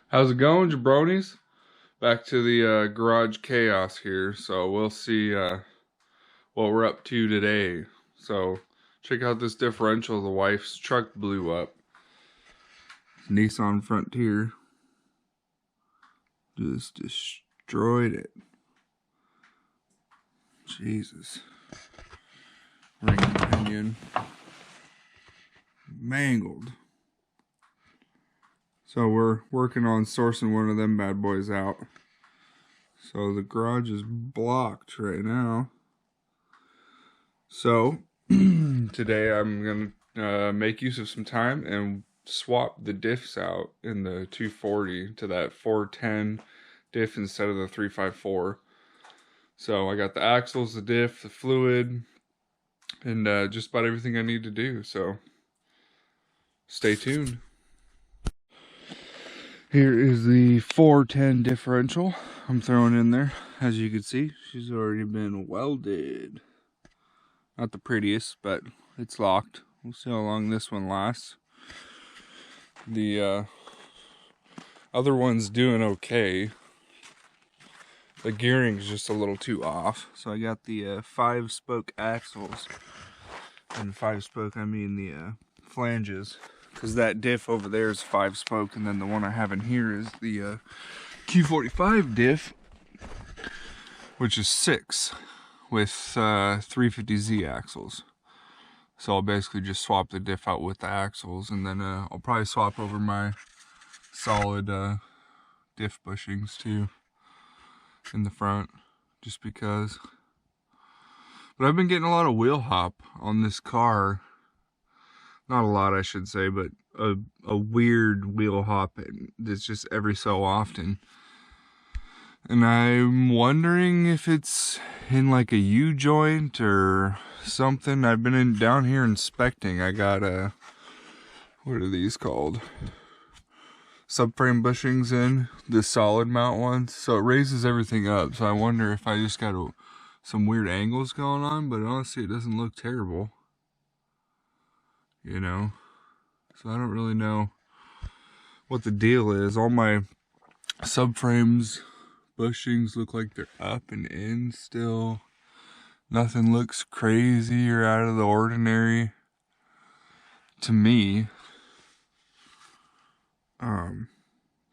How's it going, jabronis? Back to the garage chaos here. So we'll see what we're up to today. So check out this differential. The wife's truck blew up. Nissan Frontier just destroyed it. Jesus. Ring pinion mangled. So we're working on sourcing one of them bad boys out. So the garage is blocked right now. So today I'm gonna make use of some time and swap the diffs out in the 240 to that 410 diff instead of the 354. So I got the axles, the diff, the fluid, and just about everything I need to do. So stay tuned. Here is the 410 differential I'm throwing in there. As you can see, she's already been welded. Not the prettiest, but it's locked. We'll see how long this one lasts. The other one's doing okay. The gearing's just a little too off. So I got the 5-spoke axles. And 5-spoke, I mean the flanges. Because that diff over there is 5-spoke, and then the one I have in here is the Q45 diff, which is 6 with 350Z axles. So I'll basically just swap the diff out with the axles, and then I'll probably swap over my solid diff bushings too in the front, just because. But I've been getting a lot of wheel hop on this car. Not a lot, I should say, but a weird wheel hop that's just every so often. And I'm wondering if it's in like a U-joint or something. I've been down here inspecting. I got what are these called? Subframe bushings in, the solid mount ones. So it raises everything up. So I wonder if I just got some weird angles going on, but honestly it doesn't look terrible. You know, so I don't really know what the deal is. All my subframes bushings look like they're up and in still. Nothing looks crazy or out of the ordinary to me.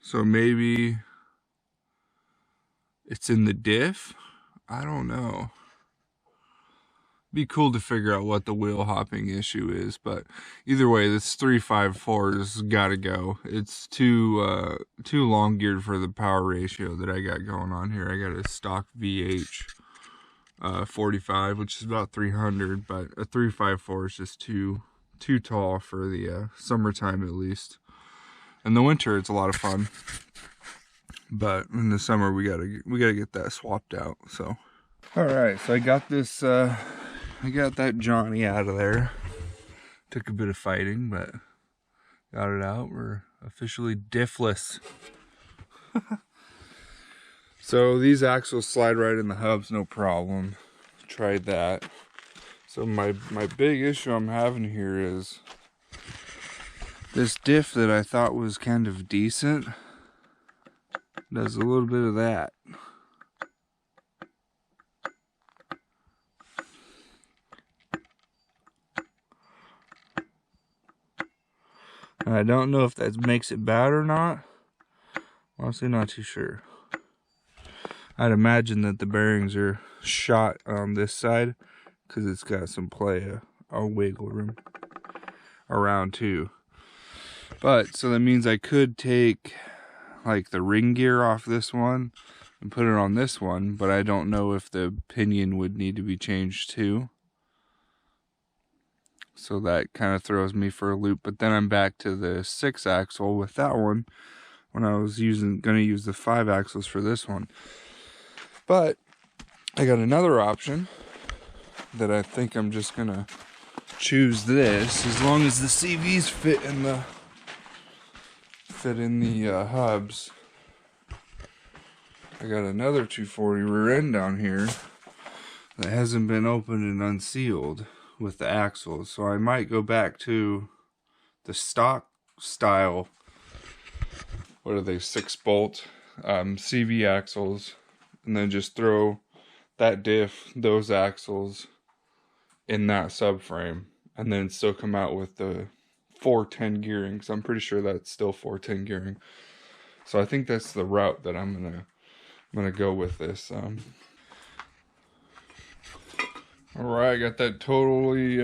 So maybe it's in the diff? I don't know. Be cool to figure out what the wheel hopping issue is, but either way, this 354's gotta go. It's too long geared for the power ratio that I got going on here. I got a stock VH 45, which is about 300, but a 354 is just too tall for the summertime, at least. In the winter, it's a lot of fun, but in the summer we gotta get that swapped out. So, all right, so I got this. I got that Johnny out of there. Took a bit of fighting, but got it out. We're officially diffless. So these axles slide right in the hubs, no problem. Tried that. So my big issue I'm having here is this diff that I thought was kind of decent does a little bit of that. I don't know if that makes it bad or not. Honestly, not too sure. I'd imagine that the bearings are shot on this side because it's got some play, a wiggle room around too. But so that means I could take like the ring gear off this one and put it on this one, but I don't know if the pinion would need to be changed too. So that kind of throws me for a loop. But then I'm back to the 6 axle with that one when I was gonna use the 5 axles for this one. But I got another option that I think I'm just gonna choose this, as long as the CVs fit in the hubs. I got another 240 rear end down here that hasn't been opened and unsealed with the axles, so I might go back to the stock style what are they, 6-bolt CV axles, and then just throw that diff, those axles in that subframe, and then still come out with the 410 gearing. So I'm pretty sure that's still 410 gearing. So I think that's the route that I'm gonna go with this. All right, I got that totally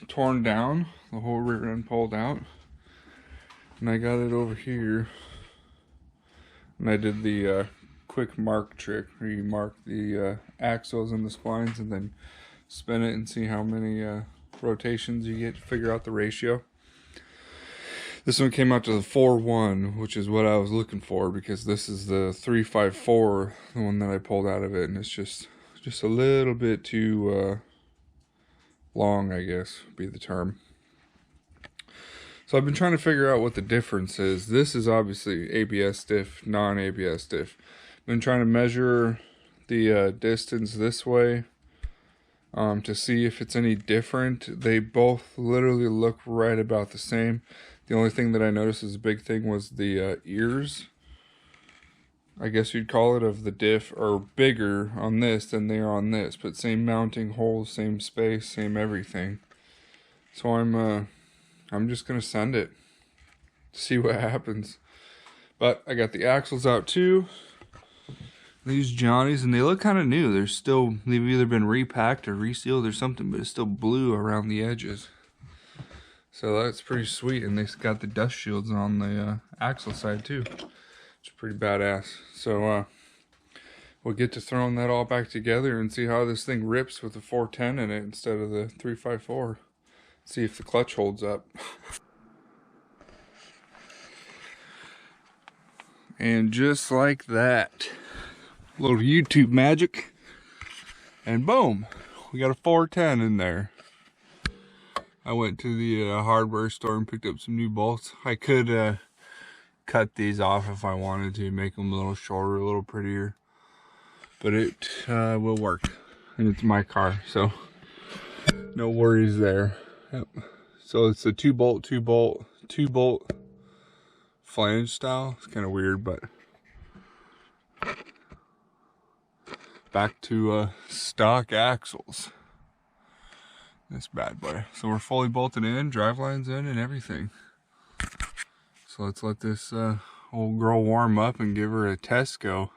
torn down, the whole rear end pulled out, and I got it over here. And I did the quick mark trick, where you mark the axles and the splines, and then spin it and see how many rotations you get to figure out the ratio. This one came out to the 4-1, which is what I was looking for, because this is the 3-5-4, the one that I pulled out of it, and it's just a little bit too long, I guess would be the term. So I've been trying to figure out what the difference is. This is obviously ABS diff, non-ABS diff. I've been trying to measure the distance this way to see if it's any different. They both literally look right about the same. The only thing that I noticed as a big thing was the ears, I guess you'd call it, of the diff are bigger on this than they are on this, but same mounting holes, same space, same everything. So I'm just gonna send it, see what happens. But I got the axles out too, these Johnnies, and they look kind of new. They've either been repacked or resealed or something, but it's still blue around the edges. So that's pretty sweet, and they got the dust shields on the axle side too. It's pretty badass. So we'll get to throwing that all back together and see how this thing rips with the 410 in it instead of the 354. See if the clutch holds up. And just like that, little YouTube magic, and boom, we got a 410 in there. I went to the hardware store and picked up some new bolts. I could cut these off if I wanted to, make them a little shorter, a little prettier, but it will work, and it's my car, so no worries there. Yep. So it's a 2-bolt flange style. It's kind of weird, but back to stock axles. This bad boy. So we're fully bolted in, drive lines in, and everything. So let's let this old girl warm up and give her a test go.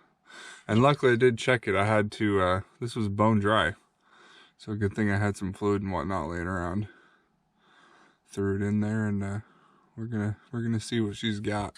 And luckily I did check it. I had to. This was bone dry, so good thing I had some fluid and whatnot laying around. Threw it in there, and we're gonna see what she's got.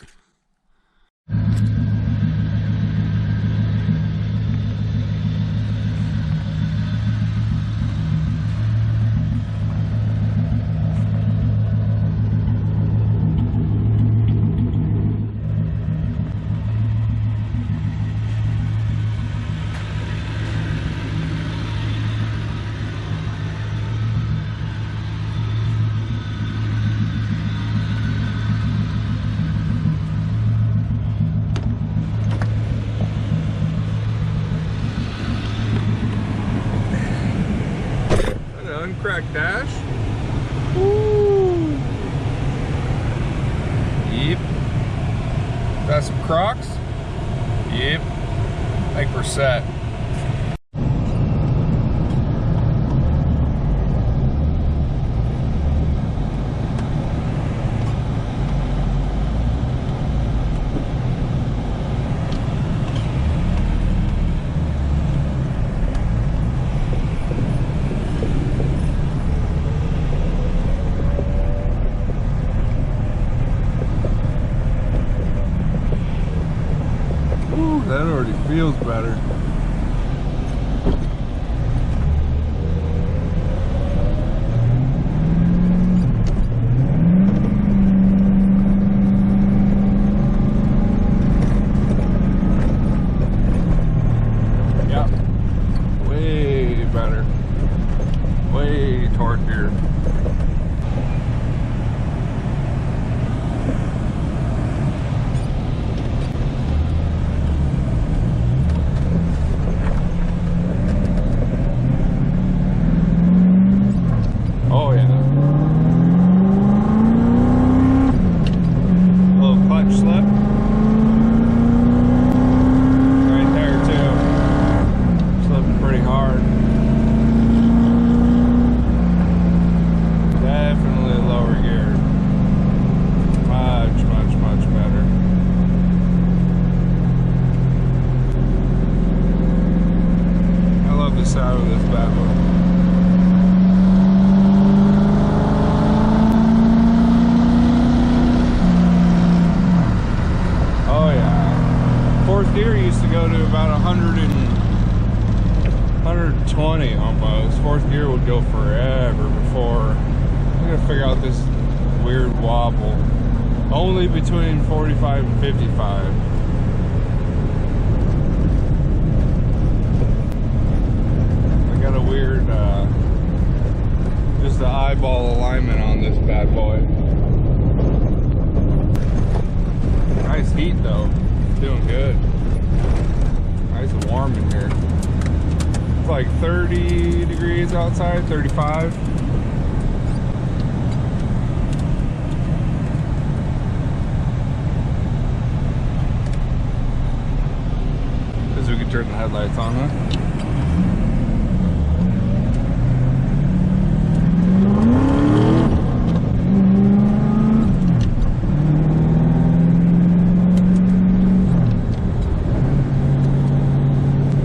Uncracked dash. Woo. Yep. Got some Crocs. Yep. I think we're set. That already feels better. Yeah, way better. Way torquier. drove this bad boy. Oh yeah. Fourth gear used to go to about 120 almost. Fourth gear would go forever before. I'm gonna figure out this weird wobble. Only between 45 and 55. I got a weird, just the eyeball alignment on this bad boy. Nice heat though, doing good. Nice and warm in here. It's like 30 degrees outside, 35. We can turn the headlights on, huh?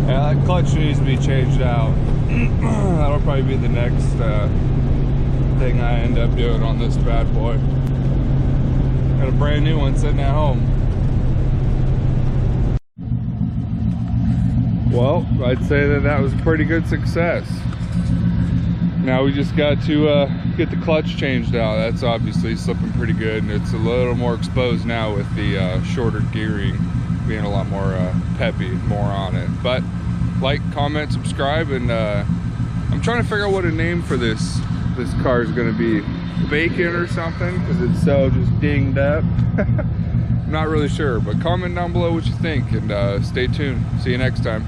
Yeah, that clutch needs to be changed out. That'll probably be the next thing I end up doing on this bad boy. Got a brand new one sitting at home. Well, I'd say that was a pretty good success. Now we just got to get the clutch changed out. That's obviously slipping pretty good, and it's a little more exposed now with the shorter gearing, being a lot more peppy, more on it. But like, comment, subscribe, and I'm trying to figure out what a name for this car is going to be. Bacon or something, because it's so just dinged up. I'm not really sure, but comment down below what you think, and stay tuned. See you next time.